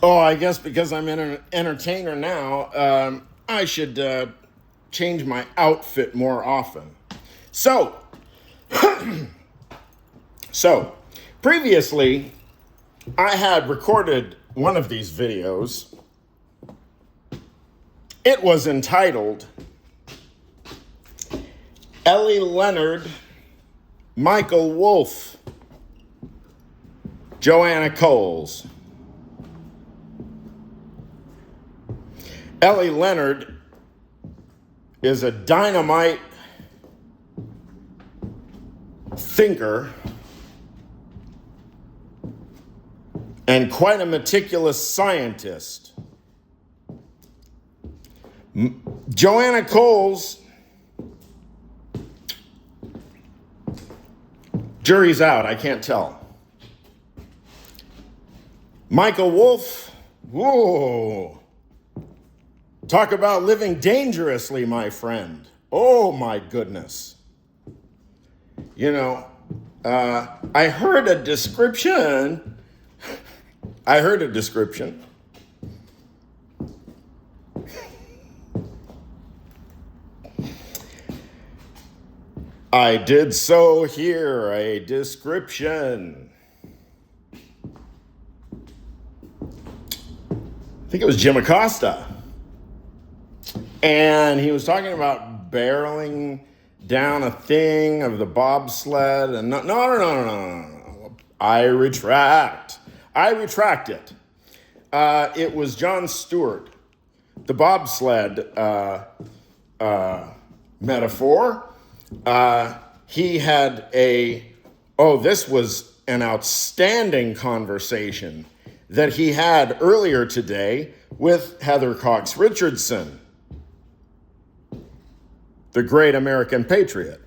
Oh, I guess because I'm an entertainer now, I should change my outfit more often. So, previously, I had recorded one of these videos. It was entitled Ellie Leonard, Michael Wolff, Joanna Coles. Ellie Leonard is a dynamite thinker and quite a meticulous scientist. Joanna Coles, jury's out, I can't tell. Michael Wolff, whoa. Talk about living dangerously, my friend. Oh, my goodness. You know, I heard a description. I did so hear a description. I think it was Jim Acosta. And he was talking about barreling down a thing of the bobsled. And no. I retract it. It was Jon Stewart. The bobsled metaphor. He had this was an outstanding conversation that he had earlier today with Heather Cox Richardson, the great American patriot.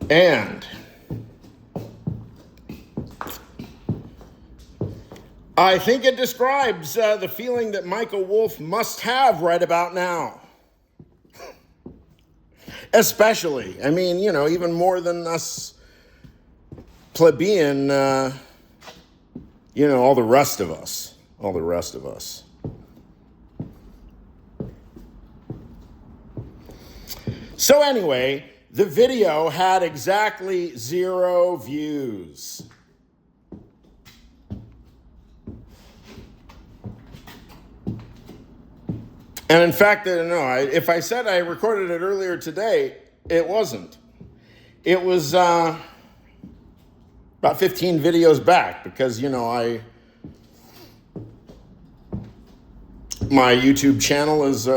And I think it describes the feeling that Michael Wolff must have right about now. Especially, I mean, even more than us plebeian, all the rest of us. So anyway, the video had exactly 0 views. And in fact, if I said I recorded it earlier today, it wasn't. It was about 15 videos back because, my YouTube channel is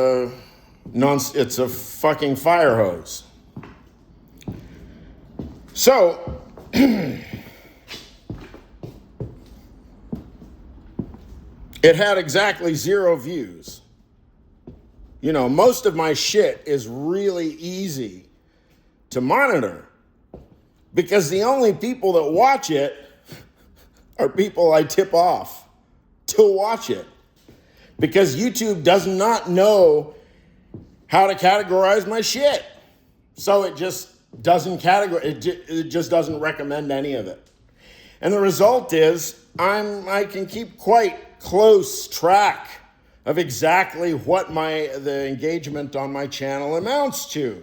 it's a fucking fire hose. So, it had exactly 0 views. Most of my shit is really easy to monitor because the only people that watch it are people I tip off to watch it because YouTube does not know how to categorize my shit. So it just doesn't it just doesn't recommend any of it. And the result is I can keep quite close track of exactly what the engagement on my channel amounts to.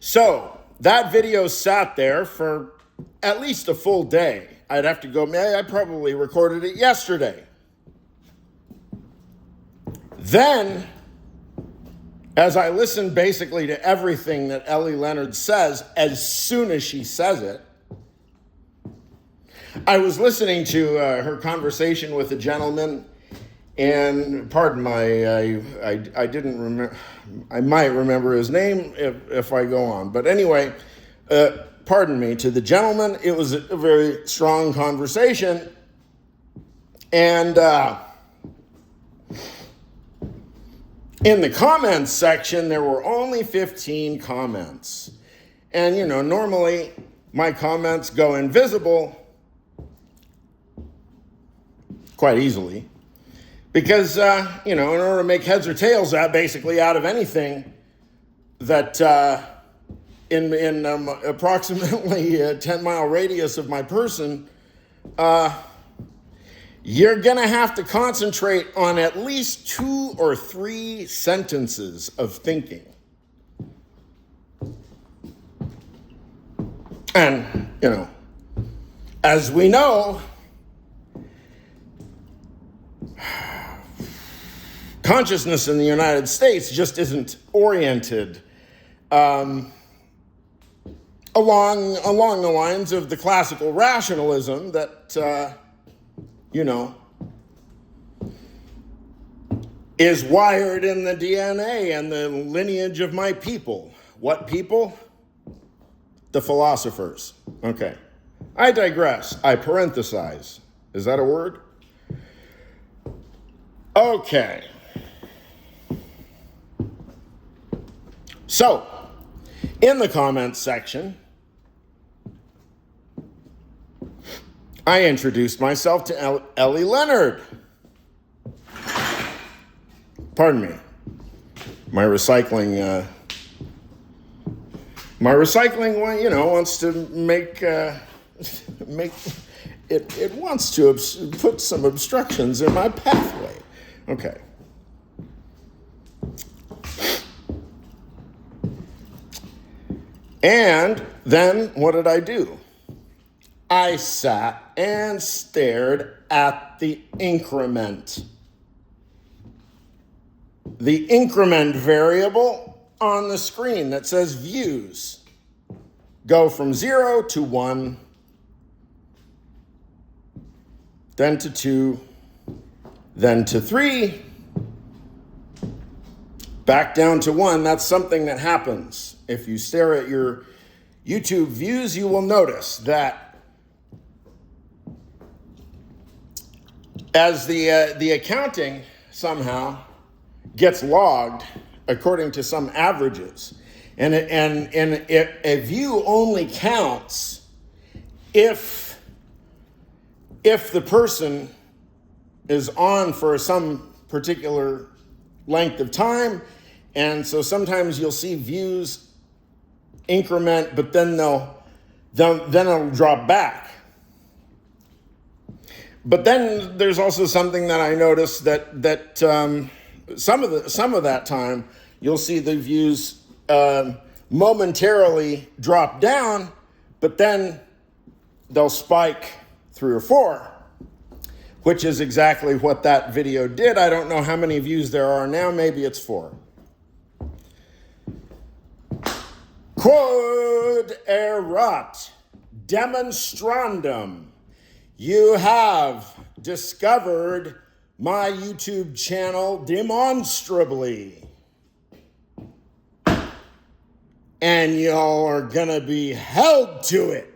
So that video sat there for at least a full day. I'd have to go, I probably recorded it yesterday. Then, as I listened basically to everything that Ellie Leonard says, as soon as she says it, I was listening to her conversation with a gentleman. And pardon I didn't remember. I might remember his name if I go on. But anyway, pardon me, to the gentleman, it was a very strong conversation. And in the comments section, there were only 15 comments. And, normally my comments go invisible quite easily. Because, in order to make heads or tails out of anything that in approximately a 10-mile radius of my person, you're going to have to concentrate on at least 2 or 3 sentences of thinking. And, as we know, consciousness in the United States just isn't oriented along the lines of the classical rationalism that, is wired in the DNA and the lineage of my people. What people? The philosophers. Okay. I digress. I parenthesize. Is that a word? Okay. So, in the comments section, I introduced myself to Ellie Leonard. Pardon me. My recycling wants to make it wants to put some obstructions in my pathway. Okay. And then what did I do? I sat and stared at the increment. The increment variable on the screen that says views go from 0 to 1, then to 2, then to 3, back down to 1. That's something that happens. If you stare at your YouTube views, you will notice that as the accounting somehow gets logged according to some averages, and a view only counts if the person is on for some particular length of time. And so sometimes you'll see views increment, but then it'll drop back. But then there's also something that I noticed that some of that time you'll see the views momentarily drop down, but then they'll spike 3 or 4, which is exactly what that video did. I don't know how many views there are now. Maybe it's 4. Quod erat demonstrandum. You have discovered my YouTube channel demonstrably. And y'all are gonna be held to it.